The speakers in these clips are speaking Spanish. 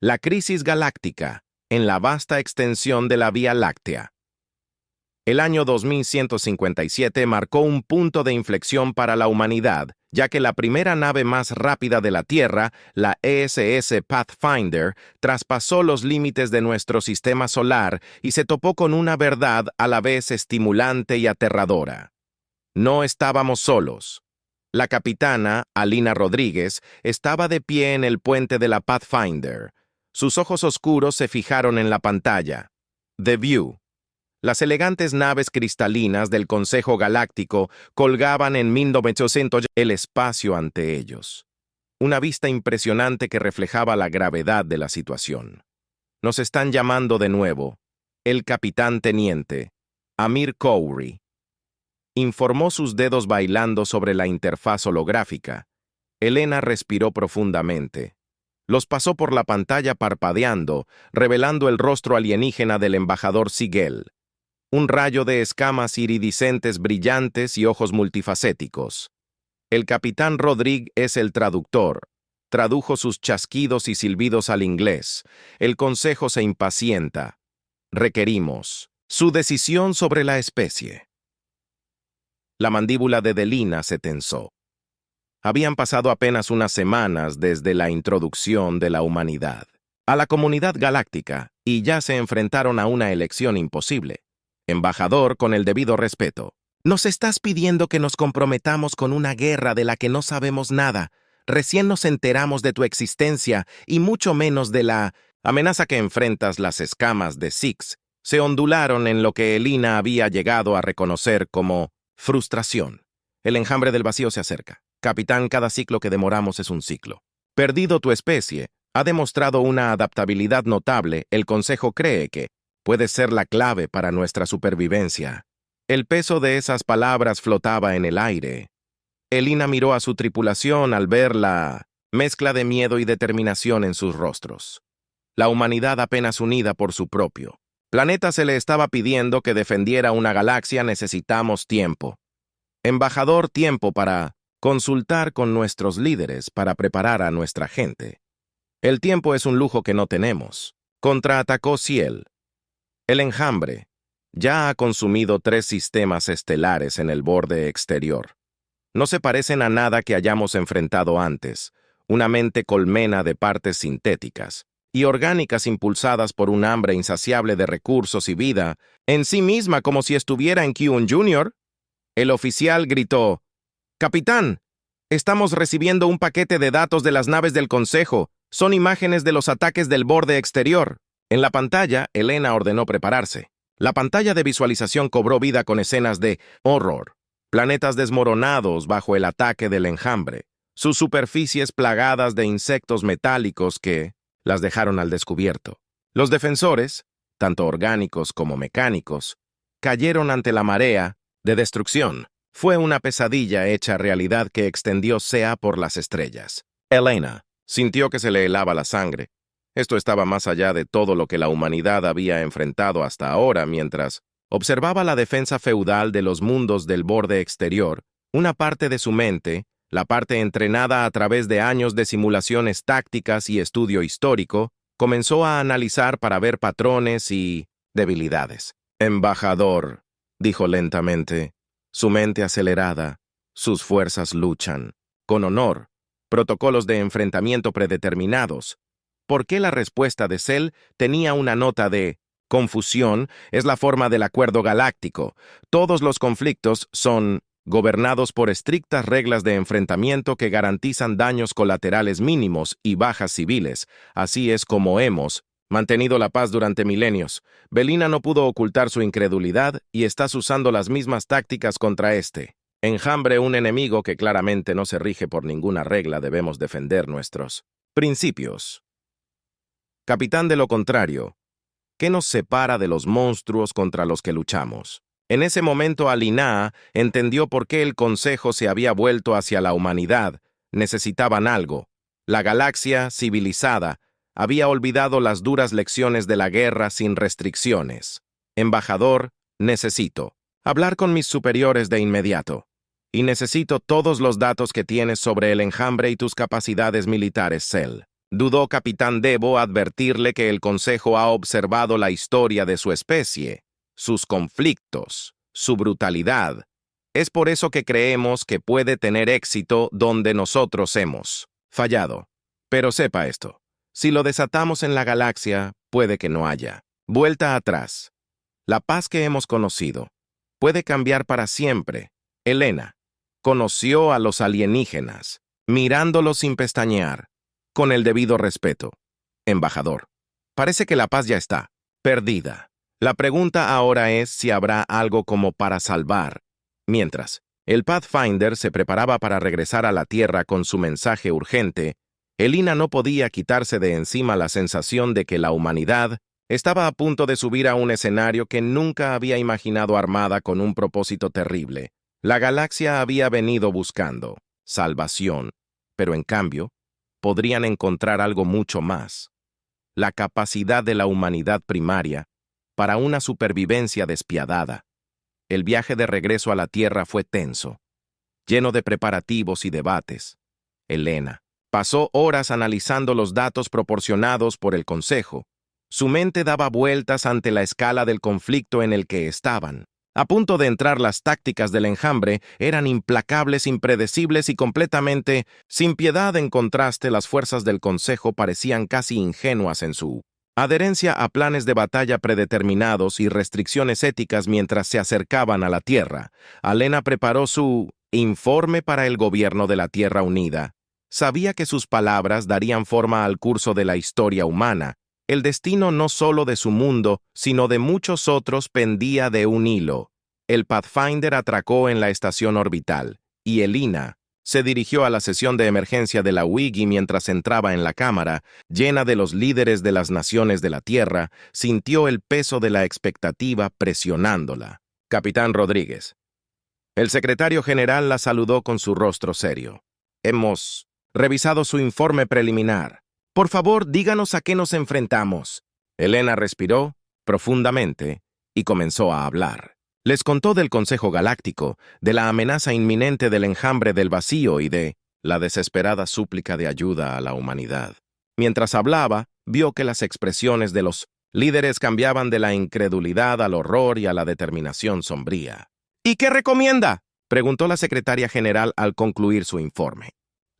La crisis galáctica en la vasta extensión de la Vía Láctea. El año 2157 marcó un punto de inflexión para la humanidad, ya que la primera nave más rápida de la Tierra, la ESS Pathfinder, traspasó los límites de nuestro sistema solar y se topó con una verdad a la vez estimulante y aterradora. No estábamos solos. La capitana, Alina Rodríguez, estaba de pie en el puente de la Pathfinder. Sus ojos oscuros se fijaron en la pantalla. The View. Las elegantes naves cristalinas del Consejo Galáctico colgaban en 1900 el espacio ante ellos. Una vista impresionante que reflejaba la gravedad de la situación. Nos están llamando de nuevo. El capitán teniente, Amir Khoury, informó, sus dedos bailando sobre la interfaz holográfica. Elena respiró profundamente. Los pasó por la pantalla parpadeando, revelando el rostro alienígena del embajador Sigel. Un rayo de escamas iridiscentes brillantes y ojos multifacéticos. El capitán Rodríguez es el traductor. Tradujo sus chasquidos y silbidos al inglés. El consejo se impacienta. Requerimos su decisión sobre la especie. La mandíbula de Delina se tensó. Habían pasado apenas unas semanas desde la introducción de la humanidad a la comunidad galáctica y ya se enfrentaron a una elección imposible. Embajador, con el debido respeto. Nos estás pidiendo que nos comprometamos con una guerra de la que no sabemos nada. Recién nos enteramos de tu existencia y mucho menos de la amenaza que enfrentas. Las escamas de Six se ondularon en lo que Elina había llegado a reconocer como frustración. El enjambre del vacío se acerca. Capitán, cada ciclo que demoramos es un ciclo. Perdido tu especie, ha demostrado una adaptabilidad notable. El Consejo cree que puede ser la clave para nuestra supervivencia. El peso de esas palabras flotaba en el aire. Elina miró a su tripulación al ver la mezcla de miedo y determinación en sus rostros. La humanidad apenas unida por su propio planeta se le estaba pidiendo que defendiera una galaxia. Necesitamos tiempo. Embajador, tiempo para consultar con nuestros líderes para preparar a nuestra gente. El tiempo es un lujo que no tenemos. Contraatacó Ciel. El enjambre ya ha consumido 3 sistemas estelares en el borde exterior. No se parecen a nada que hayamos enfrentado antes. Una mente colmena de partes sintéticas y orgánicas impulsadas por un hambre insaciable de recursos y vida en sí misma, como si estuviera en Q1 Junior. El oficial gritó: «Capitán, estamos recibiendo un paquete de datos de las naves del Consejo. Son imágenes de los ataques del borde exterior». En la pantalla, Elena ordenó prepararse. La pantalla de visualización cobró vida con escenas de horror. Planetas desmoronados bajo el ataque del enjambre. Sus superficies plagadas de insectos metálicos que las dejaron al descubierto. Los defensores, tanto orgánicos como mecánicos, cayeron ante la marea de destrucción. Fue una pesadilla hecha realidad que extendió SEA por las estrellas. Elena sintió que se le helaba la sangre. Esto estaba más allá de todo lo que la humanidad había enfrentado hasta ahora. Mientras observaba la defensa feudal de los mundos del borde exterior, una parte de su mente, la parte entrenada a través de años de simulaciones tácticas y estudio histórico, comenzó a analizar para ver patrones y debilidades. «Embajador», dijo lentamente, su mente acelerada, sus fuerzas luchan, con honor, protocolos de enfrentamiento predeterminados. ¿Por qué la respuesta de Cell tenía una nota de confusión? Es la forma del acuerdo galáctico. Todos los conflictos son gobernados por estrictas reglas de enfrentamiento que garantizan daños colaterales mínimos y bajas civiles. Así es como hemos mantenido la paz durante milenios. Belina no pudo ocultar su incredulidad y estás usando las mismas tácticas contra este enjambre, un enemigo que claramente no se rige por ninguna regla. Debemos defender nuestros principios. Capitán, de lo contrario, ¿qué nos separa de los monstruos contra los que luchamos? En ese momento Alina entendió por qué el Consejo se había vuelto hacia la humanidad. Necesitaban algo. La galaxia civilizada había olvidado las duras lecciones de la guerra sin restricciones. Embajador, necesito hablar con mis superiores de inmediato. Y necesito todos los datos que tienes sobre el enjambre y tus capacidades militares, Cell. Dudó Capitán Debo advertirle que el Consejo ha observado la historia de su especie, sus conflictos, su brutalidad. Es por eso que creemos que puede tener éxito donde nosotros hemos fallado. Pero sepa esto, si lo desatamos en la galaxia, puede que no haya vuelta atrás. La paz que hemos conocido puede cambiar para siempre. Helena conoció a los alienígenas, mirándolos sin pestañear, con el debido respeto. Embajador, parece que la paz ya está perdida. La pregunta ahora es si habrá algo como para salvar. Mientras, el Pathfinder se preparaba para regresar a la Tierra con su mensaje urgente, Helena no podía quitarse de encima la sensación de que la humanidad estaba a punto de subir a un escenario que nunca había imaginado armada con un propósito terrible. La galaxia había venido buscando salvación, pero en cambio, podrían encontrar algo mucho más: la capacidad de la humanidad primaria para una supervivencia despiadada. El viaje de regreso a la Tierra fue tenso, lleno de preparativos y debates. Helena pasó horas analizando los datos proporcionados por el Consejo. Su mente daba vueltas ante la escala del conflicto en el que estaban. A punto de entrar, las tácticas del enjambre eran implacables, impredecibles y completamente sin piedad. En contraste, las fuerzas del Consejo parecían casi ingenuas en su adherencia a planes de batalla predeterminados y restricciones éticas mientras se acercaban a la Tierra. Helena preparó su informe para el gobierno de la Tierra Unida. Sabía que sus palabras darían forma al curso de la historia humana. El destino no solo de su mundo, sino de muchos otros pendía de un hilo. El Pathfinder atracó en la estación orbital, y Helena se dirigió a la sesión de emergencia de la Wiggy. Mientras entraba en la cámara, llena de los líderes de las naciones de la Tierra, sintió el peso de la expectativa presionándola. Capitán Rodríguez. El secretario general la saludó con su rostro serio. Hemos revisado su informe preliminar. Por favor, díganos a qué nos enfrentamos. Helena respiró profundamente y comenzó a hablar. Les contó del Consejo Galáctico, de la amenaza inminente del enjambre del vacío y de la desesperada súplica de ayuda a la humanidad. Mientras hablaba, vio que las expresiones de los líderes cambiaban de la incredulidad al horror y a la determinación sombría. ¿Y qué recomienda?, preguntó la secretaria general al concluir su informe.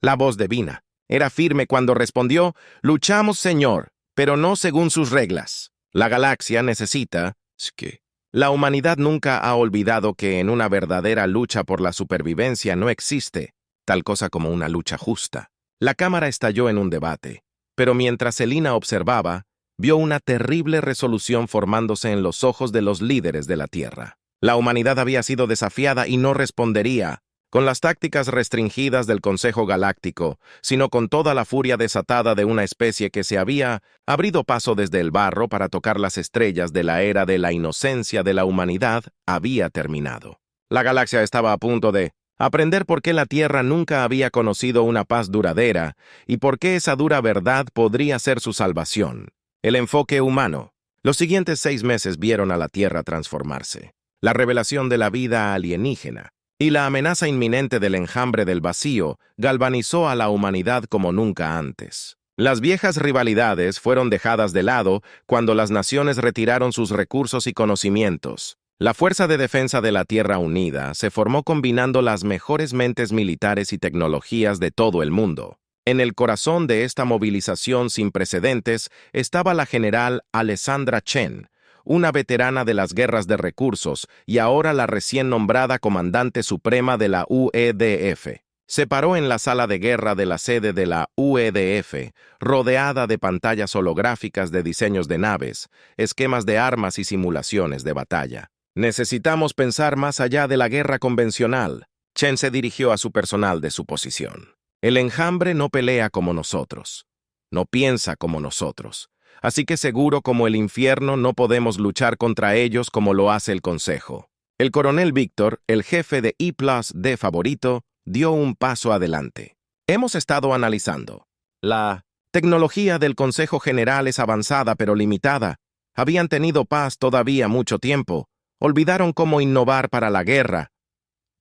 La voz de Vina era firme cuando respondió: «Luchamos, señor, pero no según sus reglas. La galaxia necesita que la humanidad nunca ha olvidado que en una verdadera lucha por la supervivencia no existe tal cosa como una lucha justa». La cámara estalló en un debate, pero mientras Helena observaba, vio una terrible resolución formándose en los ojos de los líderes de la Tierra. La humanidad había sido desafiada y no respondería con las tácticas restringidas del Consejo Galáctico, sino con toda la furia desatada de una especie que se había abrido paso desde el barro para tocar las estrellas de la era de la inocencia de la humanidad. Había terminado. La galaxia estaba a punto de aprender por qué la Tierra nunca había conocido una paz duradera y por qué esa dura verdad podría ser su salvación: el enfoque humano. Los siguientes 6 meses vieron a la Tierra transformarse. La revelación de la vida alienígena y la amenaza inminente del enjambre del vacío galvanizó a la humanidad como nunca antes. Las viejas rivalidades fueron dejadas de lado cuando las naciones retiraron sus recursos y conocimientos. La Fuerza de Defensa de la Tierra Unida se formó combinando las mejores mentes militares y tecnologías de todo el mundo. En el corazón de esta movilización sin precedentes estaba la general Alessandra Chen, una veterana de las guerras de recursos y ahora la recién nombrada comandante suprema de la UEDF. Se paró en la sala de guerra de la sede de la UEDF, rodeada de pantallas holográficas de diseños de naves, esquemas de armas y simulaciones de batalla. «Necesitamos pensar más allá de la guerra convencional», Chen se dirigió a su personal de su posición. «El enjambre no pelea como nosotros, no piensa como nosotros. Así que seguro como el infierno no podemos luchar contra ellos como lo hace el Consejo». El coronel Víctor, el jefe de I+D favorito, dio un paso adelante. «Hemos estado analizando. La tecnología del Consejo General es avanzada pero limitada. Habían tenido paz todavía mucho tiempo. Olvidaron cómo innovar para la guerra».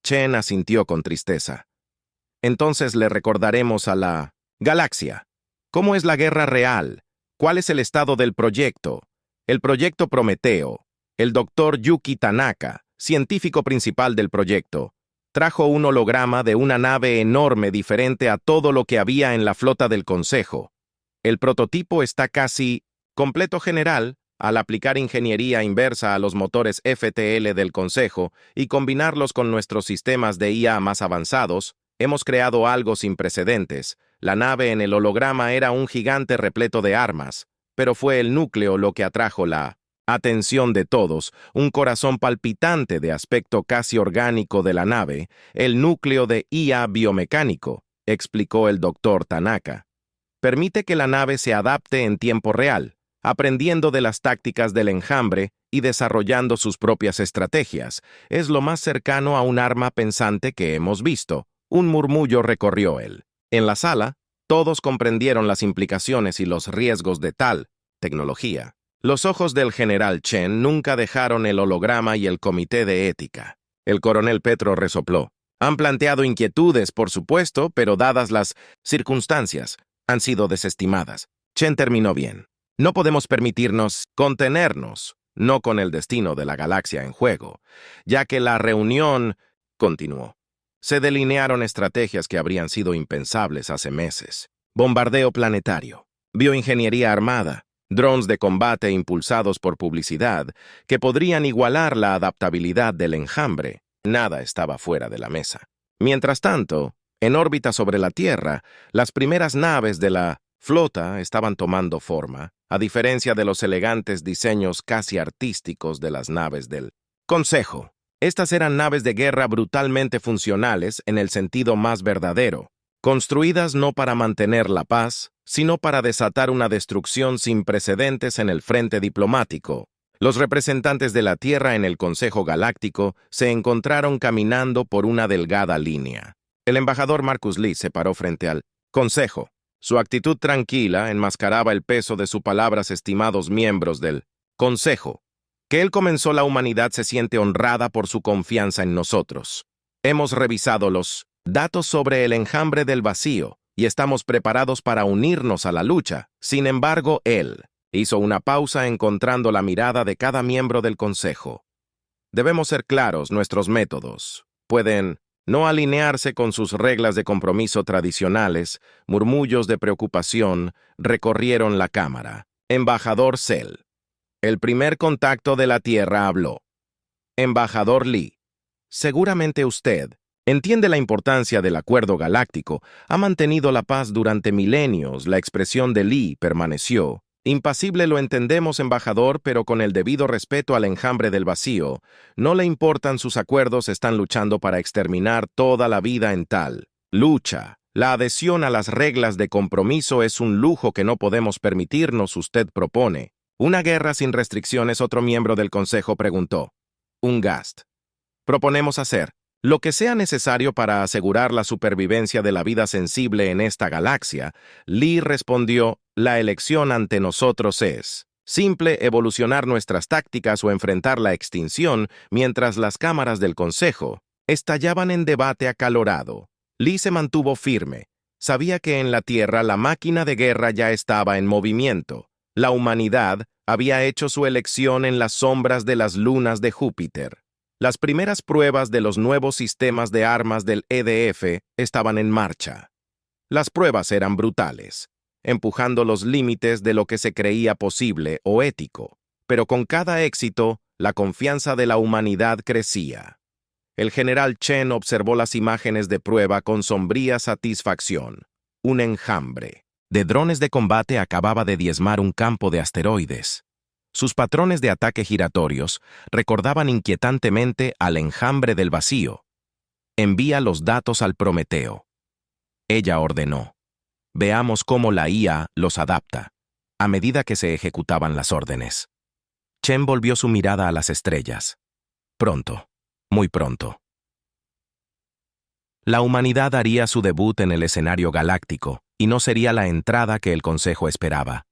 Chen asintió con tristeza. «Entonces le recordaremos a la galaxia ¿Cómo es la guerra real? ¿Cuál es el estado del proyecto? El proyecto Prometeo. El doctor Yuki Tanaka, científico principal del proyecto, trajo un holograma de una nave enorme diferente a todo lo que había en la flota del Consejo. El prototipo está casi completo general al aplicar ingeniería inversa a los motores FTL del Consejo y combinarlos con nuestros sistemas de IA más avanzados. Hemos creado algo sin precedentes. La nave en el holograma era un gigante repleto de armas, pero fue el núcleo lo que atrajo la atención de todos, un corazón palpitante de aspecto casi orgánico de la nave, el núcleo de IA biomecánico, explicó el doctor Tanaka. Permite que la nave se adapte en tiempo real, aprendiendo de las tácticas del enjambre y desarrollando sus propias estrategias. Es lo más cercano a un arma pensante que hemos visto. Un murmullo recorrió él. En la sala, todos comprendieron las implicaciones y los riesgos de tal tecnología. Los ojos del general Chen nunca dejaron el holograma y el comité de ética. El coronel Petro resopló. Han planteado inquietudes, por supuesto, pero dadas las circunstancias, han sido desestimadas. Chen terminó bien. No podemos permitirnos contenernos, no con el destino de la galaxia en juego, ya que la reunión continuó. Se delinearon estrategias que habrían sido impensables hace meses. Bombardeo planetario, bioingeniería armada, drones de combate impulsados por publicidad que podrían igualar la adaptabilidad del enjambre. Nada estaba fuera de la mesa. Mientras tanto, en órbita sobre la Tierra, las primeras naves de la flota estaban tomando forma, a diferencia de los elegantes diseños casi artísticos de las naves del Consejo. Estas eran naves de guerra brutalmente funcionales en el sentido más verdadero, construidas no para mantener la paz, sino para desatar una destrucción sin precedentes en el frente diplomático. Los representantes de la Tierra en el Consejo Galáctico se encontraron caminando por una delgada línea. El embajador Marcus Lee se paró frente al Consejo. Su actitud tranquila enmascaraba el peso de sus palabras, estimados miembros del Consejo. Que él comenzó la humanidad se siente honrada por su confianza en nosotros. Hemos revisado los datos sobre el enjambre del vacío y estamos preparados para unirnos a la lucha. Sin embargo, él hizo una pausa encontrando la mirada de cada miembro del Consejo. Debemos ser claros, nuestros métodos pueden no alinearse con sus reglas de compromiso tradicionales. Murmullos de preocupación recorrieron la cámara. Embajador Cell. El primer contacto de la Tierra habló. Embajador Lee. Seguramente usted entiende la importancia del acuerdo galáctico. Ha mantenido la paz durante milenios. La expresión de Lee permaneció. Impasible. Lo entendemos, embajador, pero con el debido respeto al enjambre del vacío. No le importan sus acuerdos, están luchando para exterminar toda la vida en tal lucha. La adhesión a las reglas de compromiso es un lujo que no podemos permitirnos. Usted propone una guerra sin restricciones. Otro miembro del Consejo preguntó. Un gast. Proponemos hacer lo que sea necesario para asegurar la supervivencia de la vida sensible en esta galaxia. Lee respondió, la elección ante nosotros es simple: evolucionar nuestras tácticas o enfrentar la extinción. Mientras las cámaras del Consejo estallaban en debate acalorado, Lee se mantuvo firme. Sabía que en la Tierra la máquina de guerra ya estaba en movimiento. La humanidad había hecho su elección en las sombras de las lunas de Júpiter. Las primeras pruebas de los nuevos sistemas de armas del EDF estaban en marcha. Las pruebas eran brutales, empujando los límites de lo que se creía posible o ético, pero con cada éxito, la confianza de la humanidad crecía. El general Chen observó las imágenes de prueba con sombría satisfacción. Un enjambre de drones de combate acababa de diezmar un campo de asteroides. Sus patrones de ataque giratorios recordaban inquietantemente al enjambre del vacío. Envía los datos al Prometeo. Ella ordenó. Veamos cómo la IA los adapta, a medida que se ejecutaban las órdenes. Chen volvió su mirada a las estrellas. Pronto, muy pronto. La humanidad haría su debut en el escenario galáctico, y no sería la entrada que el Consejo esperaba.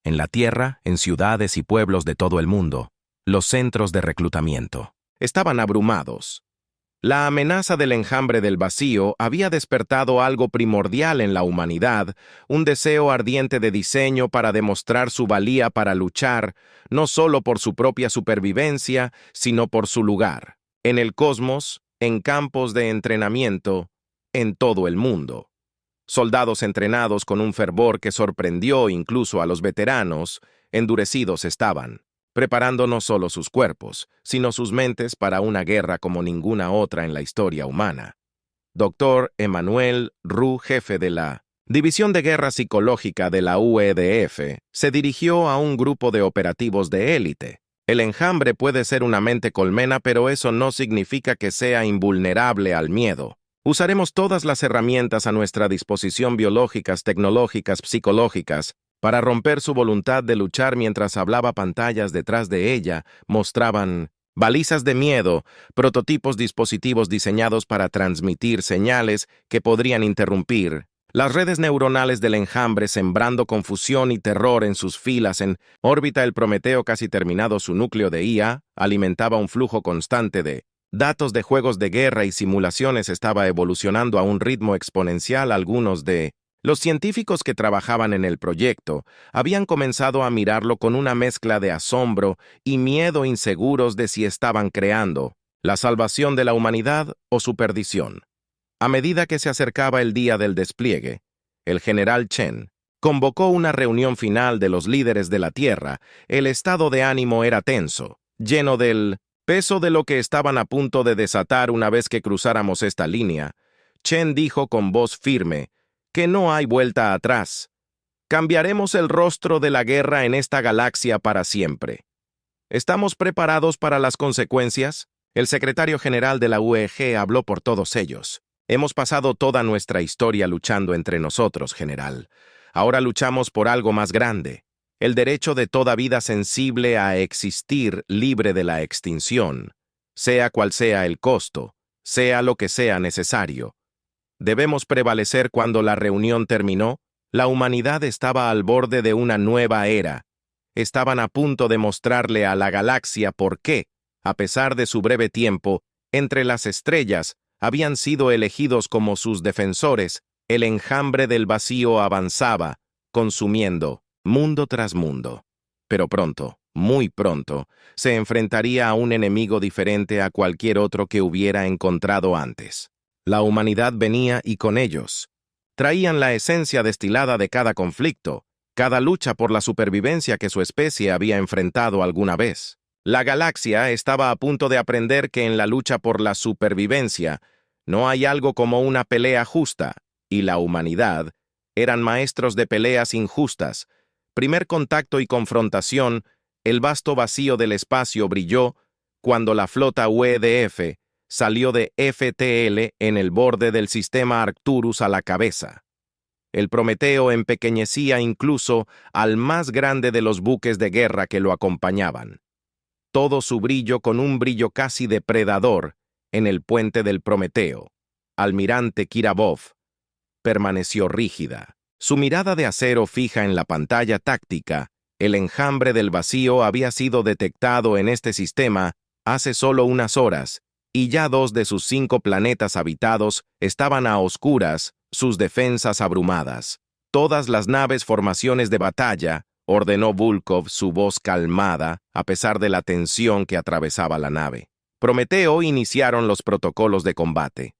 En la Tierra, en ciudades y pueblos de todo el mundo, los centros de reclutamiento estaban abrumados. La amenaza del enjambre del vacío había despertado algo primordial en la humanidad, un deseo ardiente de diseño para demostrar su valía para luchar, no solo por su propia supervivencia, sino por su lugar, en el cosmos, en campos de entrenamiento, en todo el mundo. Soldados entrenados con un fervor que sorprendió incluso a los veteranos, endurecidos estaban, preparando no solo sus cuerpos, sino sus mentes para una guerra como ninguna otra en la historia humana. Dr. Emmanuel Roux, jefe de la División de Guerra Psicológica de la UEDF, se dirigió a un grupo de operativos de élite. El enjambre puede ser una mente colmena, pero eso no significa que sea invulnerable al miedo. Usaremos todas las herramientas a nuestra disposición biológicas, tecnológicas, psicológicas, para romper su voluntad de luchar. Mientras hablaba, pantallas detrás de ella mostraban balizas de miedo, prototipos, dispositivos diseñados para transmitir señales que podrían interrumpir las redes neuronales del enjambre, sembrando confusión y terror en sus filas. En órbita, el Prometeo, casi terminado su núcleo de IA, alimentaba un flujo constante de datos de juegos de guerra y simulaciones. Estaba evolucionando a un ritmo exponencial. Algunos de los científicos que trabajaban en el proyecto habían comenzado a mirarlo con una mezcla de asombro y miedo, inseguros de si estaban creando la salvación de la humanidad o su perdición. A medida que se acercaba el día del despliegue, el general Chen convocó una reunión final de los líderes de la Tierra. El estado de ánimo era tenso, lleno del peso de lo que estaban a punto de desatar una vez que cruzáramos esta línea. Chen dijo con voz firme que no hay vuelta atrás. Cambiaremos el rostro de la guerra en esta galaxia para siempre. ¿Estamos preparados para las consecuencias? El secretario general de la UEG habló por todos ellos. Hemos pasado toda nuestra historia luchando entre nosotros, general. Ahora luchamos por algo más grande. El derecho de toda vida sensible a existir libre de la extinción, sea cual sea el costo, sea lo que sea necesario. Debemos prevalecer. Cuando la reunión terminó, la humanidad estaba al borde de una nueva era. Estaban a punto de mostrarle a la galaxia por qué, a pesar de su breve tiempo, entre las estrellas, habían sido elegidos como sus defensores. El enjambre del vacío avanzaba, consumiendo mundo tras mundo. Pero pronto, muy pronto, se enfrentaría a un enemigo diferente a cualquier otro que hubiera encontrado antes. La humanidad venía y con ellos traían la esencia destilada de cada conflicto, cada lucha por la supervivencia que su especie había enfrentado alguna vez. La galaxia estaba a punto de aprender que en la lucha por la supervivencia no hay algo como una pelea justa, y la humanidad eran maestros de peleas injustas. Primer contacto y confrontación. El vasto vacío del espacio brilló cuando la flota UEDF salió de FTL en el borde del sistema Arcturus a la cabeza. El Prometeo empequeñecía incluso al más grande de los buques de guerra que lo acompañaban. Todo su brillo, con un brillo casi depredador, en el puente del Prometeo. Almirante Kirabov permaneció rígida. Su mirada de acero fija en la pantalla táctica. El enjambre del vacío había sido detectado en este sistema hace solo unas horas, y ya 2 de sus 5 planetas habitados estaban a oscuras, sus defensas abrumadas. Todas las naves, formaciones de batalla, ordenó Volkov, su voz calmada, a pesar de la tensión que atravesaba la nave. Prometeo iniciaron los protocolos de combate.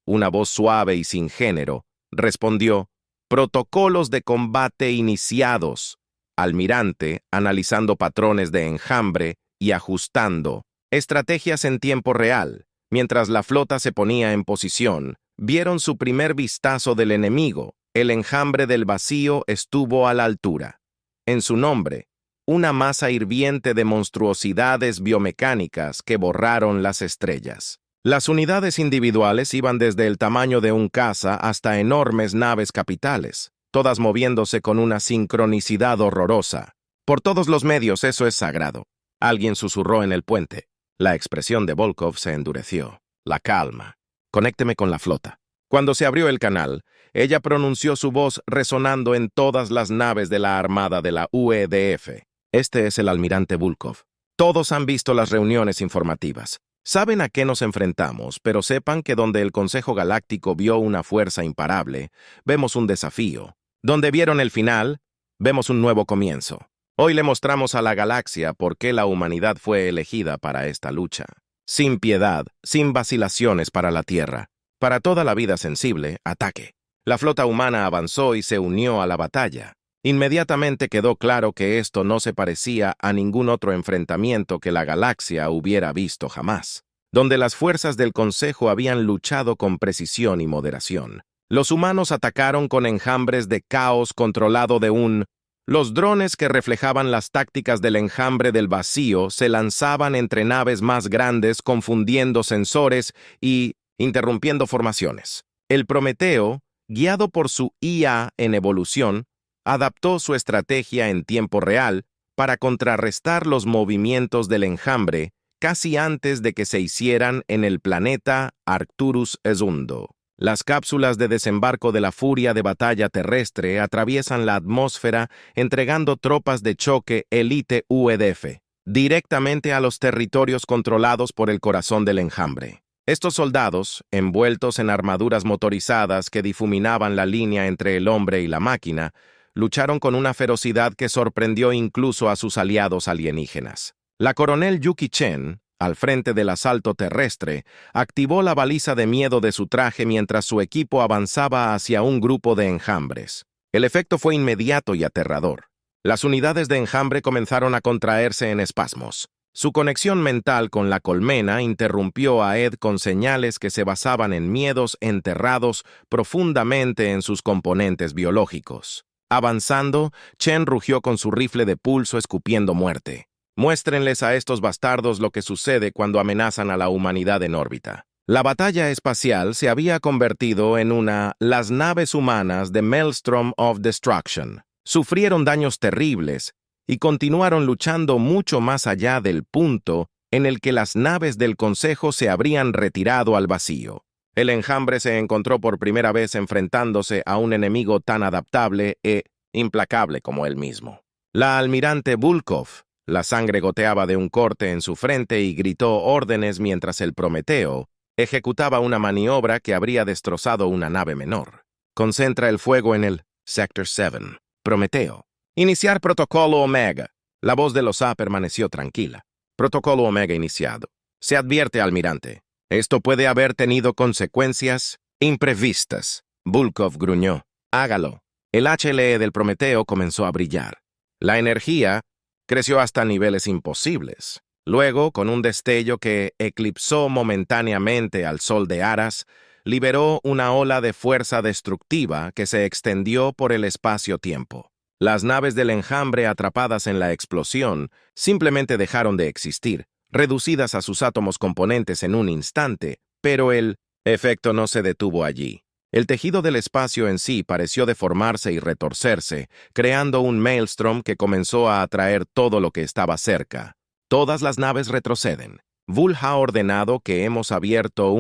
Una voz suave y sin género respondió: protocolos de combate iniciados. Almirante, analizando patrones de enjambre y ajustando estrategias en tiempo real. Mientras la flota se ponía en posición, vieron su primer vistazo del enemigo. El enjambre del vacío estuvo a la altura. En su nombre, una masa hirviente de monstruosidades biomecánicas que borraron las estrellas. Las unidades individuales iban desde el tamaño de un caza hasta enormes naves capitales, todas moviéndose con una sincronicidad horrorosa. Por todos los medios, eso es sagrado. Alguien susurró en el puente. La expresión de Volkov se endureció. La calma. Conécteme con la flota. Cuando se abrió el canal, ella pronunció su voz resonando en todas las naves de la armada de la UEDF. Este es el almirante Volkov. Todos han visto las reuniones informativas. Saben a qué nos enfrentamos, pero sepan que donde el Consejo Galáctico vio una fuerza imparable, vemos un desafío. Donde vieron el final, vemos un nuevo comienzo. Hoy le mostramos a la galaxia por qué la humanidad fue elegida para esta lucha. Sin piedad, sin vacilaciones para la Tierra. Para toda la vida sensible, ataque. La flota humana avanzó y se unió a la batalla. Inmediatamente quedó claro que esto no se parecía a ningún otro enfrentamiento que la galaxia hubiera visto jamás, donde las fuerzas del Consejo habían luchado con precisión y moderación. Los humanos atacaron con enjambres de caos controlado de Los drones que reflejaban las tácticas del enjambre del vacío se lanzaban entre naves más grandes confundiendo sensores y interrumpiendo formaciones. El Prometeo, guiado por su IA en evolución, adaptó su estrategia en tiempo real para contrarrestar los movimientos del enjambre casi antes de que se hicieran en el planeta Arcturus Ezundo. Las cápsulas de desembarco de la furia de batalla terrestre atraviesan la atmósfera entregando tropas de choque Elite UEDF directamente a los territorios controlados por el corazón del enjambre. Estos soldados, envueltos en armaduras motorizadas que difuminaban la línea entre el hombre y la máquina, lucharon con una ferocidad que sorprendió incluso a sus aliados alienígenas. La coronel Yuki Chen, al frente del asalto terrestre, activó la baliza de miedo de su traje mientras su equipo avanzaba hacia un grupo de enjambres. El efecto fue inmediato y aterrador. Las unidades de enjambre comenzaron a contraerse en espasmos. Su conexión mental con la colmena interrumpió a Ed con señales que se basaban en miedos enterrados profundamente en sus componentes biológicos. Avanzando, Chen rugió con su rifle de pulso escupiendo muerte. Muéstrenles a estos bastardos lo que sucede cuando amenazan a la humanidad en órbita. La batalla espacial se había convertido en las naves humanas de Maelstrom of Destruction. Sufrieron daños terribles y continuaron luchando mucho más allá del punto en el que las naves del Consejo se habrían retirado al vacío. El enjambre se encontró por primera vez enfrentándose a un enemigo tan adaptable e implacable como él mismo. La almirante Volkov, la sangre goteaba de un corte en su frente y gritó órdenes mientras el Prometeo ejecutaba una maniobra que habría destrozado una nave menor. Concentra el fuego en el Sector 7. Prometeo. Iniciar protocolo Omega. La voz de los A permaneció tranquila. Protocolo Omega iniciado. Se advierte, almirante. Esto puede haber tenido consecuencias imprevistas. Volkov gruñó. Hágalo. El HLE del Prometeo comenzó a brillar. La energía creció hasta niveles imposibles. Luego, con un destello que eclipsó momentáneamente al sol de Aras, liberó una ola de fuerza destructiva que se extendió por el espacio-tiempo. Las naves del enjambre atrapadas en la explosión simplemente dejaron de existir, reducidas a sus átomos componentes en un instante, pero el efecto no se detuvo allí. El tejido del espacio en sí pareció deformarse y retorcerse, creando un maelstrom que comenzó a atraer todo lo que estaba cerca. Todas las naves retroceden. Vul ha ordenado que hemos abierto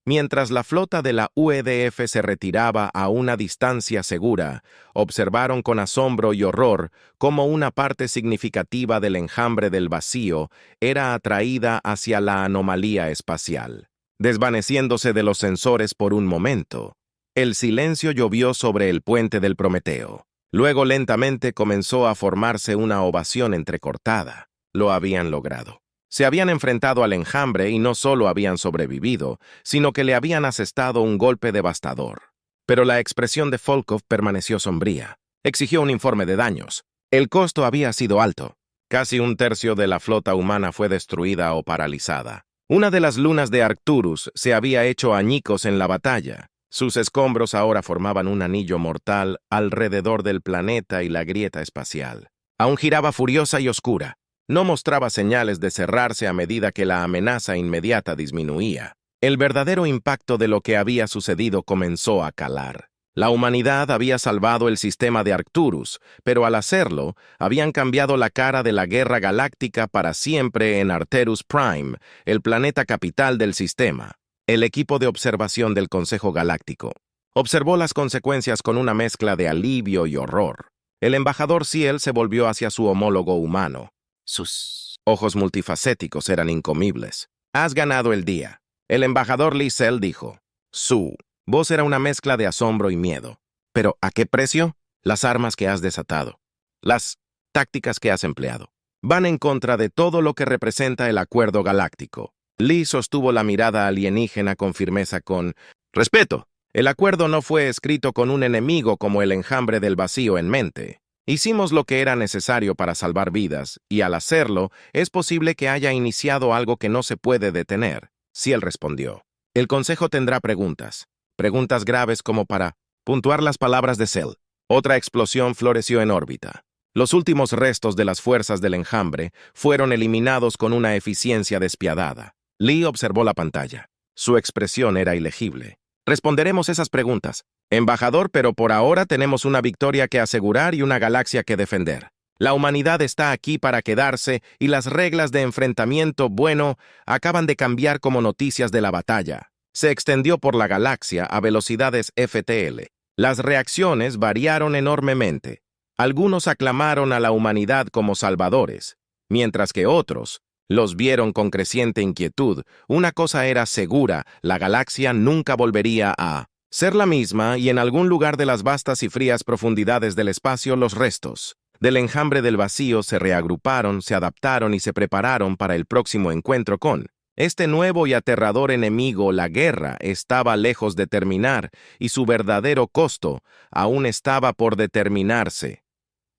Mientras la flota de la UEDF se retiraba a una distancia segura, observaron con asombro y horror cómo una parte significativa del enjambre del vacío era atraída hacia la anomalía espacial. Desvaneciéndose de los sensores por un momento, el silencio llovió sobre el puente del Prometeo. Luego lentamente comenzó a formarse una ovación entrecortada. Lo habían logrado. Se habían enfrentado al enjambre y no solo habían sobrevivido, sino que le habían asestado un golpe devastador. Pero la expresión de Volkov permaneció sombría. Exigió un informe de daños. El costo había sido alto. Casi un tercio de la flota humana fue destruida o paralizada. Una de las lunas de Arcturus se había hecho añicos en la batalla. Sus escombros ahora formaban un anillo mortal alrededor del planeta y la grieta espacial. Aún giraba furiosa y oscura. No mostraba señales de cerrarse a medida que la amenaza inmediata disminuía. El verdadero impacto de lo que había sucedido comenzó a calar. La humanidad había salvado el sistema de Arcturus, pero al hacerlo, habían cambiado la cara de la guerra galáctica para siempre en Arcturus Prime, el planeta capital del sistema. El equipo de observación del Consejo Galáctico observó las consecuencias con una mezcla de alivio y horror. El embajador Ciel se volvió hacia su homólogo humano. Sus ojos multifacéticos eran incomibles. Has ganado el día. El embajador Lee Sel dijo. Su voz era una mezcla de asombro y miedo. ¿Pero a qué precio? Las armas que has desatado. Las tácticas que has empleado. Van en contra de todo lo que representa el Acuerdo Galáctico. Lee sostuvo la mirada alienígena con firmeza con respeto. El acuerdo no fue escrito con un enemigo como el enjambre del vacío en mente. Hicimos lo que era necesario para salvar vidas, y al hacerlo, es posible que haya iniciado algo que no se puede detener. Ciel respondió. El Consejo tendrá preguntas. Preguntas graves como para puntuar las palabras de Cell. Otra explosión floreció en órbita. Los últimos restos de las fuerzas del enjambre fueron eliminados con una eficiencia despiadada. Lee observó la pantalla. Su expresión era ilegible. Responderemos esas preguntas, embajador, pero por ahora tenemos una victoria que asegurar y una galaxia que defender. La humanidad está aquí para quedarse y las reglas de enfrentamiento, bueno, acaban de cambiar como noticias de la batalla. Se extendió por la galaxia a velocidades FTL. Las reacciones variaron enormemente. Algunos aclamaron a la humanidad como salvadores, mientras que otros los vieron con creciente inquietud. Una cosa era segura, la galaxia nunca volvería a ser la misma y en algún lugar de las vastas y frías profundidades del espacio los restos del enjambre del vacío se reagruparon, se adaptaron y se prepararon para el próximo encuentro con este nuevo y aterrador enemigo. La guerra estaba lejos de terminar y su verdadero costo aún estaba por determinarse.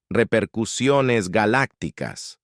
Repercusiones galácticas.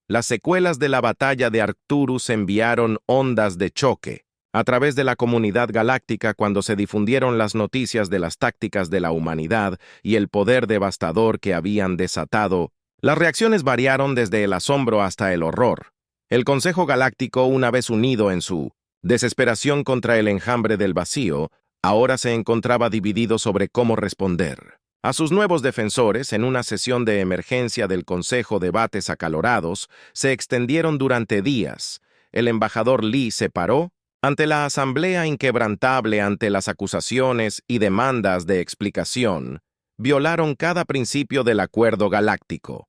Las secuelas de la batalla de Arcturus enviaron ondas de choque a través de la comunidad galáctica cuando se difundieron las noticias de las tácticas de la humanidad y el poder devastador que habían desatado. Las reacciones variaron desde el asombro hasta el horror. El Consejo Galáctico, una vez unido en su desesperación contra el enjambre del vacío, ahora se encontraba dividido sobre cómo responder. A sus nuevos defensores, en una sesión de emergencia del Consejo, debates acalorados se extendieron durante días. El embajador Lee se paró ante la asamblea inquebrantable ante las acusaciones y demandas de explicación. Violaron cada principio del Acuerdo Galáctico.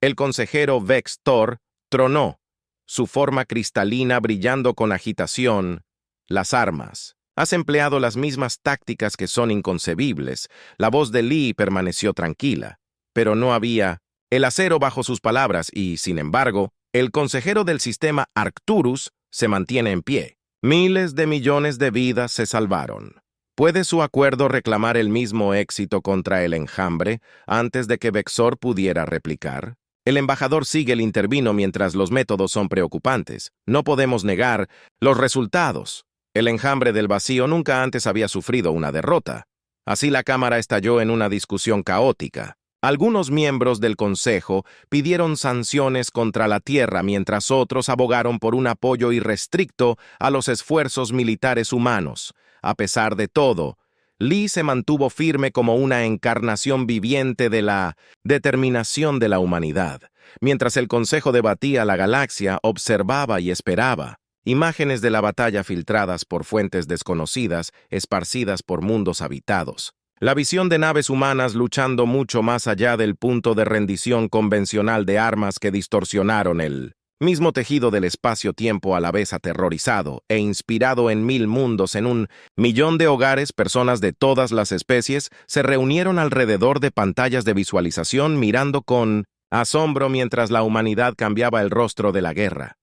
El consejero Vex Thor tronó, su forma cristalina brillando con agitación. Las armas. Has empleado las mismas tácticas que son inconcebibles. La voz de Lee permaneció tranquila, pero no había el acero bajo sus palabras y, sin embargo, el consejero del sistema Arcturus se mantiene en pie. Miles de millones de vidas se salvaron. ¿Puede su acuerdo reclamar el mismo éxito contra el enjambre antes de que Vexor pudiera replicar? El embajador Sigel intervino mientras los métodos son preocupantes. No podemos negar los resultados. El enjambre del vacío nunca antes había sufrido una derrota. Así la Cámara estalló en una discusión caótica. Algunos miembros del Consejo pidieron sanciones contra la Tierra mientras otros abogaron por un apoyo irrestricto a los esfuerzos militares humanos. A pesar de todo, Lee se mantuvo firme como una encarnación viviente de la determinación de la humanidad. Mientras el Consejo debatía, la galaxia observaba y esperaba. Imágenes de la batalla filtradas por fuentes desconocidas, esparcidas por mundos habitados. La visión de naves humanas luchando mucho más allá del punto de rendición convencional de armas que distorsionaron el mismo tejido del espacio-tiempo, a la vez aterrorizado e inspirado en 1000 mundos. En 1.000.000 de hogares, personas de todas las especies se reunieron alrededor de pantallas de visualización mirando con asombro mientras la humanidad cambiaba el rostro de la guerra.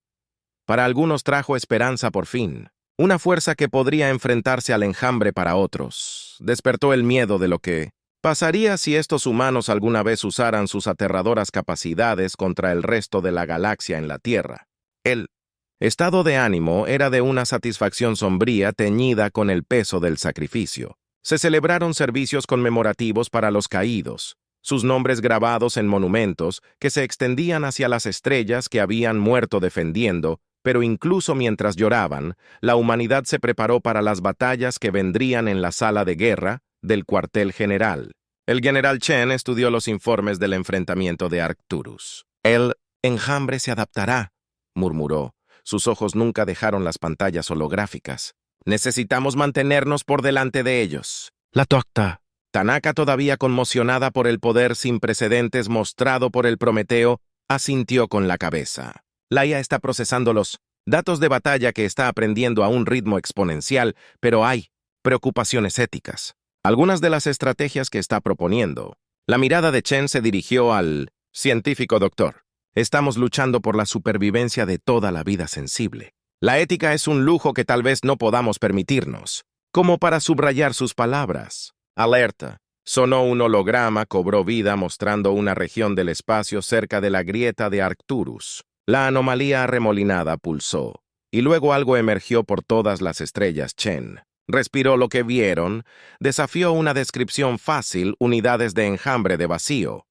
Para algunos trajo esperanza por fin, una fuerza que podría enfrentarse al enjambre. Para otros despertó el miedo de lo que pasaría si estos humanos alguna vez usaran sus aterradoras capacidades contra el resto de la galaxia en la Tierra. El estado de ánimo era de una satisfacción sombría teñida con el peso del sacrificio. Se celebraron servicios conmemorativos para los caídos, sus nombres grabados en monumentos que se extendían hacia las estrellas que habían muerto defendiendo. Pero incluso mientras lloraban, la humanidad se preparó para las batallas que vendrían en la sala de guerra del cuartel general. El general Chen estudió los informes del enfrentamiento de Arcturus. El enjambre se adaptará, murmuró. Sus ojos nunca dejaron las pantallas holográficas. Necesitamos mantenernos por delante de ellos. La Tocta. Tanaka, todavía conmocionada por el poder sin precedentes mostrado por el Prometeo, asintió con la cabeza. La IA está procesando los datos de batalla que está aprendiendo a un ritmo exponencial, pero hay preocupaciones éticas. Algunas de las estrategias que está proponiendo. La mirada de Chen se dirigió al científico doctor. Estamos luchando por la supervivencia de toda la vida sensible. La ética es un lujo que tal vez no podamos permitirnos. Como para subrayar sus palabras. Alerta. Sonó un holograma, cobró vida mostrando una región del espacio cerca de la grieta de Arcturus. La anomalía arremolinada pulsó, y luego algo emergió por todas las estrellas. Chen respiró lo que vieron, desafió una descripción fácil, unidades de enjambre de vacío.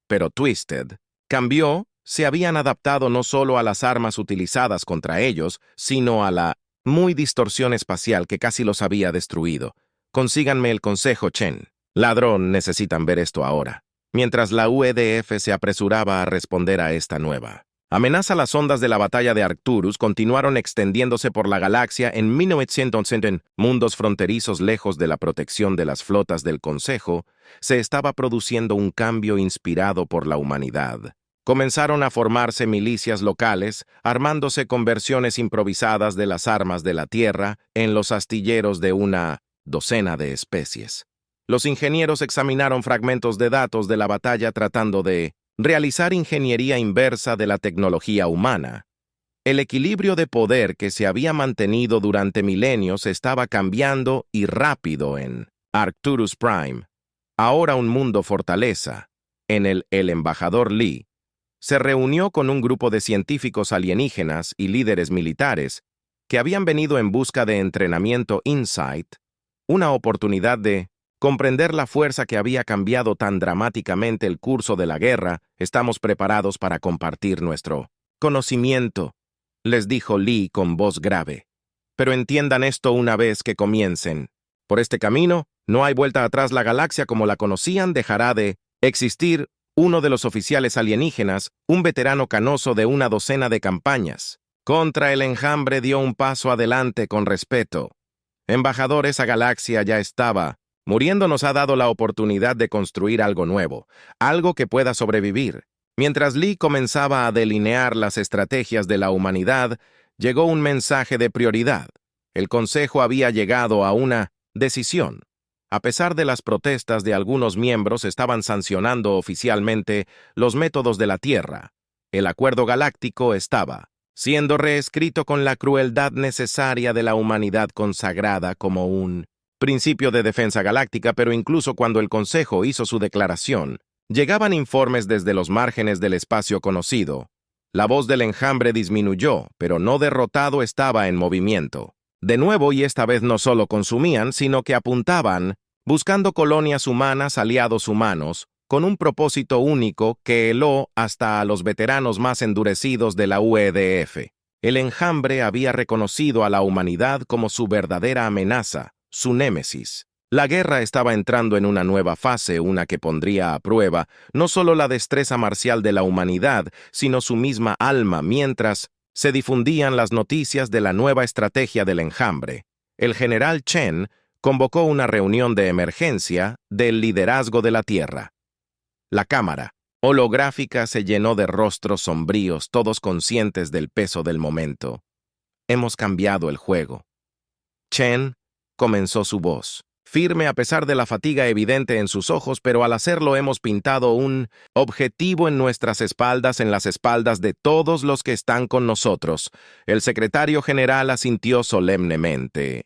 Pero Twisted cambió, se habían adaptado no solo a las armas utilizadas contra ellos, sino a la muy distorsión espacial que casi los había destruido. Consíganme el consejo, Chen. Ladrón, necesitan ver esto ahora. Mientras la UEDF se apresuraba a responder a esta nueva amenaza, las ondas de la batalla de Arcturus continuaron extendiéndose por la galaxia. En 1911, en mundos fronterizos lejos de la protección de las flotas del Consejo, se estaba produciendo un cambio inspirado por la humanidad. Comenzaron a formarse milicias locales, armándose con versiones improvisadas de las armas de la Tierra en los astilleros de una docena de especies. Los ingenieros examinaron fragmentos de datos de la batalla tratando de realizar ingeniería inversa de la tecnología humana. El equilibrio de poder que se había mantenido durante milenios estaba cambiando y rápido en Arcturus Prime. Ahora un mundo fortaleza. En el embajador Lee se reunió con un grupo de científicos alienígenas y líderes militares que habían venido en busca de entrenamiento Insight, una oportunidad de comprender la fuerza que había cambiado tan dramáticamente el curso de la guerra. Estamos preparados para compartir nuestro conocimiento, les dijo Lee con voz grave. Pero entiendan esto una vez que comiencen. Por este camino, no hay vuelta atrás. La galaxia como la conocían dejará de existir. Uno de los oficiales alienígenas, un veterano canoso de una docena de campañas contra el enjambre, dio un paso adelante con respeto. Embajador, esa galaxia ya estaba muriendo. Nos ha dado la oportunidad de construir algo nuevo, algo que pueda sobrevivir. Mientras Lee comenzaba a delinear las estrategias de la humanidad, llegó un mensaje de prioridad. El Consejo había llegado a una decisión. A pesar de las protestas de algunos miembros, estaban sancionando oficialmente los métodos de la Tierra. El Acuerdo Galáctico estaba siendo reescrito con la crueldad necesaria de la humanidad consagrada como un principio de defensa galáctica. Pero incluso cuando el Consejo hizo su declaración, llegaban informes desde los márgenes del espacio conocido. La voz del enjambre disminuyó, pero no derrotado, estaba en movimiento. De nuevo, y esta vez no solo consumían, sino que apuntaban, buscando colonias humanas, aliados humanos, con un propósito único que heló hasta a los veteranos más endurecidos de la UEDF. El enjambre había reconocido a la humanidad como su verdadera amenaza, su némesis. La guerra estaba entrando en una nueva fase, una que pondría a prueba no solo la destreza marcial de la humanidad, sino su misma alma. Mientras se difundían las noticias de la nueva estrategia del enjambre, el general Chen convocó una reunión de emergencia del liderazgo de la Tierra. La cámara holográfica se llenó de rostros sombríos, todos conscientes del peso del momento. Hemos cambiado el juego. Chen comenzó su voz, firme a pesar de la fatiga evidente en sus ojos, pero al hacerlo hemos pintado un objetivo en nuestras espaldas, en las espaldas de todos los que están con nosotros. El secretario general asintió solemnemente.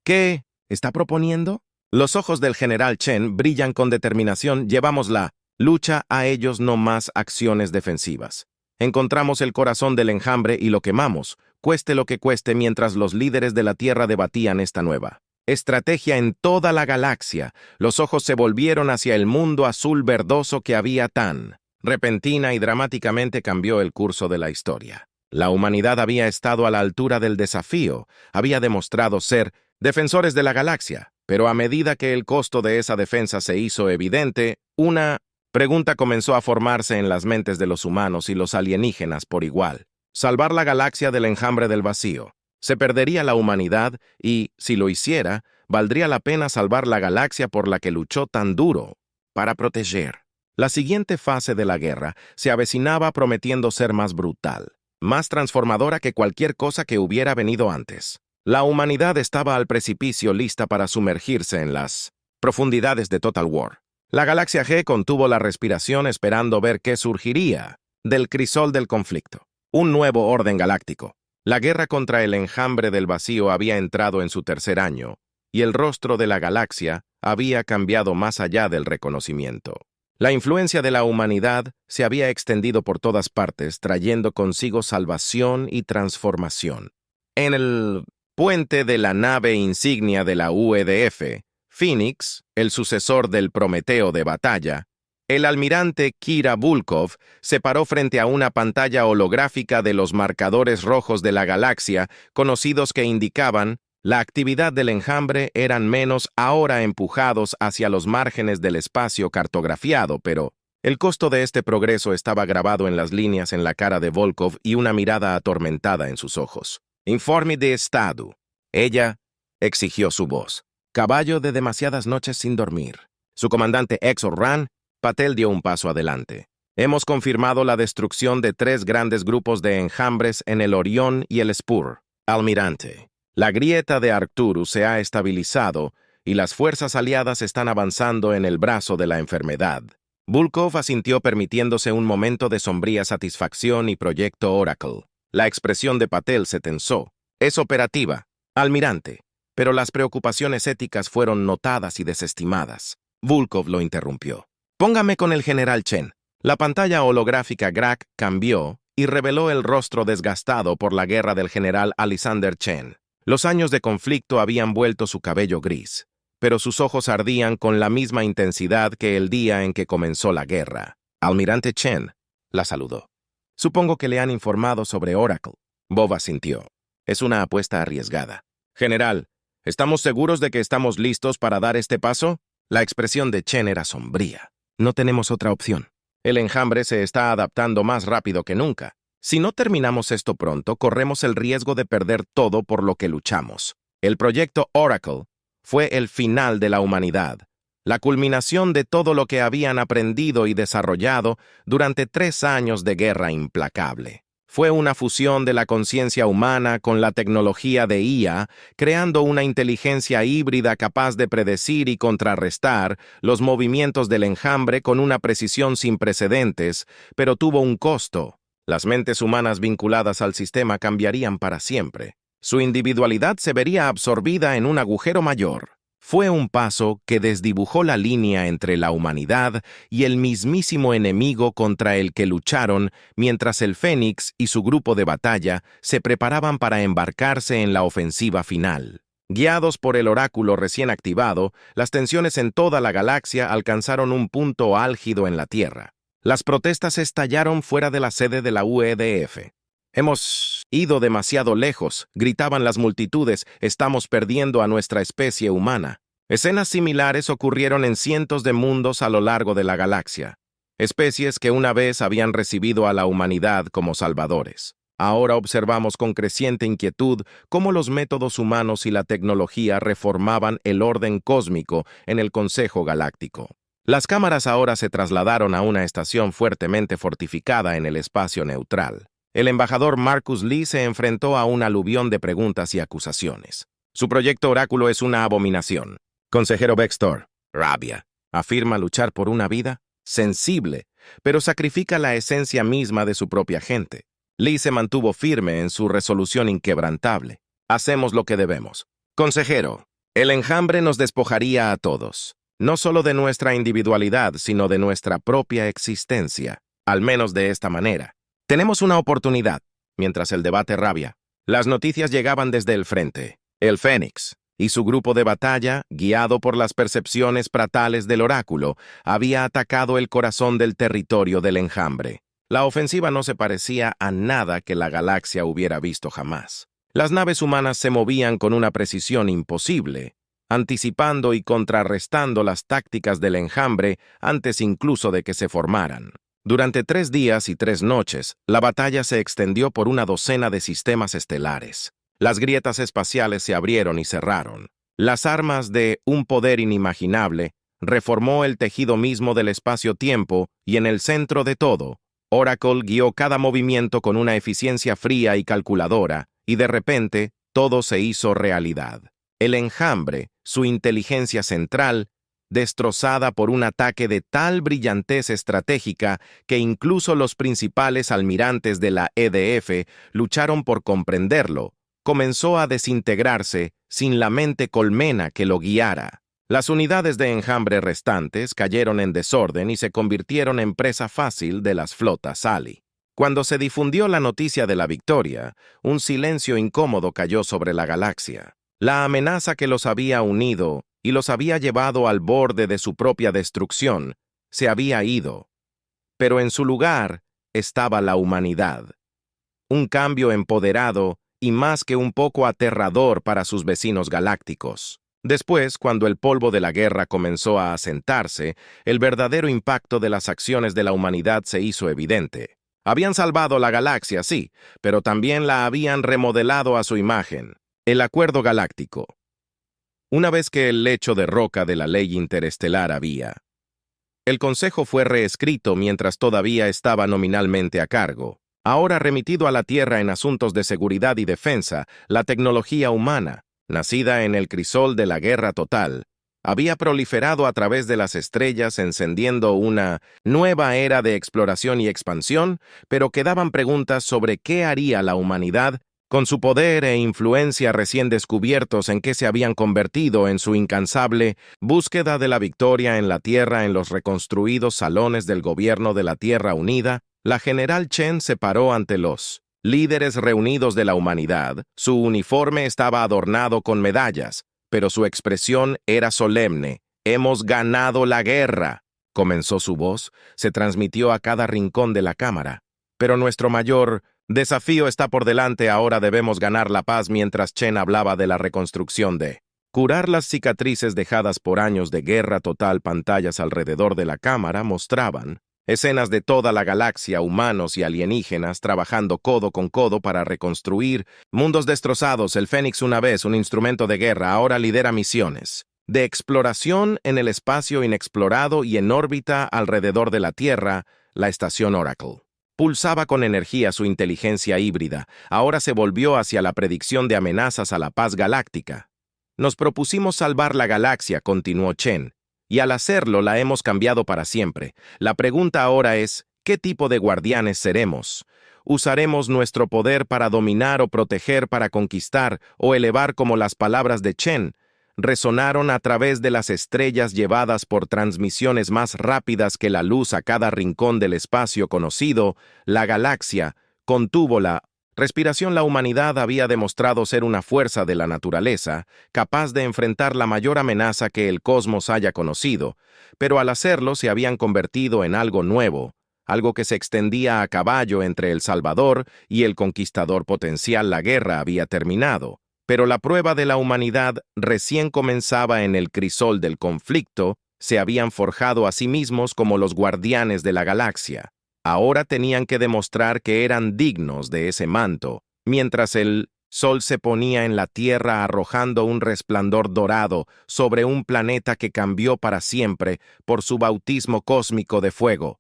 ¿Qué está proponiendo? Los ojos del general Chen brillan con determinación. Llevamos la lucha a ellos, no más acciones defensivas. Encontramos el corazón del enjambre y lo quemamos, cueste lo que cueste. Mientras los líderes de la Tierra debatían esta nueva estrategia en toda la galaxia, los ojos se volvieron hacia el mundo azul verdoso que había tan repentina y dramáticamente cambió el curso de la historia. La humanidad había estado a la altura del desafío, había demostrado ser defensores de la galaxia, pero a medida que el costo de esa defensa se hizo evidente, una pregunta comenzó a formarse en las mentes de los humanos y los alienígenas por igual. Salvar la galaxia del enjambre del vacío. Se perdería la humanidad y, si lo hiciera, valdría la pena salvar la galaxia por la que luchó tan duro para proteger. La siguiente fase de la guerra se avecinaba, prometiendo ser más brutal. más transformadora que cualquier cosa que hubiera venido antes. La humanidad estaba al precipicio lista para sumergirse en las profundidades de Total War. La galaxia G contuvo la respiración esperando ver qué surgiría del crisol del conflicto. Un nuevo orden galáctico. La guerra contra el enjambre del vacío había entrado en su tercer año, y el rostro de la galaxia había cambiado más allá del reconocimiento. La influencia de la humanidad se había extendido por todas partes, trayendo consigo salvación y transformación. En el puente de la nave insignia de la UEDF, Phoenix, el sucesor del Prometeo de batalla, el almirante Kira Volkov se paró frente a una pantalla holográfica de los marcadores rojos de la galaxia, conocidos que indicaban la actividad del enjambre eran menos ahora empujados hacia los márgenes del espacio cartografiado, pero el costo de este progreso estaba grabado en las líneas en la cara de Volkov y una mirada atormentada en sus ojos. Informe de estado. Ella exigió su voz. Caballo de demasiadas noches sin dormir. Su comandante Exor Ran, Patel dio un paso adelante. Hemos confirmado la destrucción de 3 grandes grupos de enjambres en el Orión y el Spur. Almirante. La grieta de Arcturus se ha estabilizado y las fuerzas aliadas están avanzando en el brazo de la enfermedad. Volkov asintió permitiéndose un momento de sombría satisfacción y proyecto Oracle. La expresión de Patel se tensó. Es operativa, almirante, pero las preocupaciones éticas fueron notadas y desestimadas. Volkov lo interrumpió. Póngame con el general Chen. La pantalla holográfica GRAC cambió y reveló el rostro desgastado por la guerra del general Alexander Chen. Los años de conflicto habían vuelto su cabello gris, pero sus ojos ardían con la misma intensidad que el día en que comenzó la guerra. Almirante Chen la saludó. Supongo que le han informado sobre Oracle. Bob asintió. Es una apuesta arriesgada. General, ¿estamos seguros de que estamos listos para dar este paso? La expresión de Chen era sombría. No tenemos otra opción. El enjambre se está adaptando más rápido que nunca. Si no terminamos esto pronto, corremos el riesgo de perder todo por lo que luchamos. El proyecto Oracle fue el final de la humanidad, la culminación de todo lo que habían aprendido y desarrollado durante 3 años de guerra implacable. Fue una fusión de la conciencia humana con la tecnología de IA, creando una inteligencia híbrida capaz de predecir y contrarrestar los movimientos del enjambre con una precisión sin precedentes, pero tuvo un costo. Las mentes humanas vinculadas al sistema cambiarían para siempre. Su individualidad se vería absorbida en un agujero mayor. Fue un paso que desdibujó la línea entre la humanidad y el mismísimo enemigo contra el que lucharon mientras el Fénix y su grupo de batalla se preparaban para embarcarse en la ofensiva final. Guiados por el oráculo recién activado, las tensiones en toda la galaxia alcanzaron un punto álgido en la Tierra. Las protestas estallaron fuera de la sede de la UEDF. Hemos ido demasiado lejos, gritaban las multitudes, estamos perdiendo a nuestra especie humana. Escenas similares ocurrieron en cientos de mundos a lo largo de la galaxia. Especies que una vez habían recibido a la humanidad como salvadores. Ahora observamos con creciente inquietud cómo los métodos humanos y la tecnología reformaban el orden cósmico en el Consejo Galáctico. Las cámaras ahora se trasladaron a una estación fuertemente fortificada en el espacio neutral. El embajador Marcus Lee se enfrentó a un aluvión de preguntas y acusaciones. Su proyecto Oráculo es una abominación. Consejero Bextor, rabia. Afirma luchar por una vida sensible, pero sacrifica la esencia misma de su propia gente. Lee se mantuvo firme en su resolución inquebrantable. Hacemos lo que debemos. Consejero, el enjambre nos despojaría a todos. No solo de nuestra individualidad, sino de nuestra propia existencia, al menos de esta manera. Tenemos una oportunidad, mientras el debate rabia. Las noticias llegaban desde el frente. El Fénix y su grupo de batalla, guiado por las percepciones pratales del oráculo, había atacado el corazón del territorio del enjambre. La ofensiva no se parecía a nada que la galaxia hubiera visto jamás. Las naves humanas se movían con una precisión imposible, anticipando y contrarrestando las tácticas del enjambre antes incluso de que se formaran. Durante 3 días y 3 noches, la batalla se extendió por una docena de sistemas estelares. Las grietas espaciales se abrieron y cerraron. Las armas de un poder inimaginable reformó el tejido mismo del espacio-tiempo y en el centro de todo, Oracle guió cada movimiento con una eficiencia fría y calculadora, y de repente, todo se hizo realidad. El enjambre, su inteligencia central, destrozada por un ataque de tal brillantez estratégica que incluso los principales almirantes de la EDF lucharon por comprenderlo, comenzó a desintegrarse sin la mente colmena que lo guiara. Las unidades de enjambre restantes cayeron en desorden y se convirtieron en presa fácil de las flotas Ali. Cuando se difundió la noticia de la victoria, un silencio incómodo cayó sobre la galaxia. La amenaza que los había unido y los había llevado al borde de su propia destrucción se había ido. Pero en su lugar estaba la humanidad. Un cambio empoderado y más que un poco aterrador para sus vecinos galácticos. Después, cuando el polvo de la guerra comenzó a asentarse, el verdadero impacto de las acciones de la humanidad se hizo evidente. Habían salvado la galaxia, sí, pero también la habían remodelado a su imagen. El Acuerdo Galáctico. Una vez que el lecho de roca de la ley interestelar había. El Consejo fue reescrito mientras todavía estaba nominalmente a cargo. Ahora remitido a la Tierra en asuntos de seguridad y defensa, la tecnología humana, nacida en el crisol de la guerra total, había proliferado a través de las estrellas encendiendo una nueva era de exploración y expansión, pero quedaban preguntas sobre qué haría la humanidad con su poder e influencia recién descubiertos en que se habían convertido en su incansable búsqueda de la victoria en la Tierra en los reconstruidos salones del gobierno de la Tierra Unida. La general Chen se paró ante los líderes reunidos de la humanidad. Su uniforme estaba adornado con medallas, pero su expresión era solemne. «Hemos ganado la guerra», comenzó su voz, se transmitió a cada rincón de la cámara. «Pero nuestro mayor desafío está por delante, ahora debemos ganar la paz», mientras Chen hablaba de la reconstrucción de curar las cicatrices dejadas por años de guerra total. Pantallas alrededor de la cámara mostraban escenas de toda la galaxia, humanos y alienígenas trabajando codo con codo para reconstruir mundos destrozados. El Fénix, una vez un instrumento de guerra, ahora lidera misiones de exploración en el espacio inexplorado y en órbita alrededor de la Tierra. La estación Oracle pulsaba con energía, su inteligencia híbrida. Ahora se volvió hacia la predicción de amenazas a la paz galáctica. «Nos propusimos salvar la galaxia», continuó Chen, «y al hacerlo la hemos cambiado para siempre. La pregunta ahora es, ¿qué tipo de guardianes seremos? ¿Usaremos nuestro poder para dominar o proteger, para conquistar o elevar?» Como las palabras de Chen resonaron a través de las estrellas, llevadas por transmisiones más rápidas que la luz a cada rincón del espacio conocido, la galaxia contuvo la respiración. La humanidad había demostrado ser una fuerza de la naturaleza, capaz de enfrentar la mayor amenaza que el cosmos haya conocido, pero al hacerlo se habían convertido en algo nuevo, algo que se extendía a caballo entre el Salvador y el conquistador potencial. La guerra había terminado, pero la prueba de la humanidad recién comenzaba. En el crisol del conflicto, se habían forjado a sí mismos como los guardianes de la galaxia. Ahora tenían que demostrar que eran dignos de ese manto, mientras el sol se ponía en la Tierra arrojando un resplandor dorado sobre un planeta que cambió para siempre por su bautismo cósmico de fuego.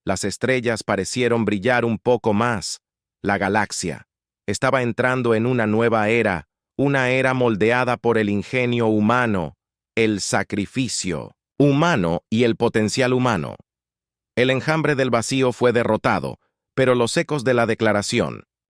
Las estrellas parecieron brillar un poco más. La galaxia estaba entrando en una nueva era, una era moldeada por el ingenio humano, el sacrificio humano y el potencial humano. El enjambre del vacío fue derrotado, pero los ecos de la declaración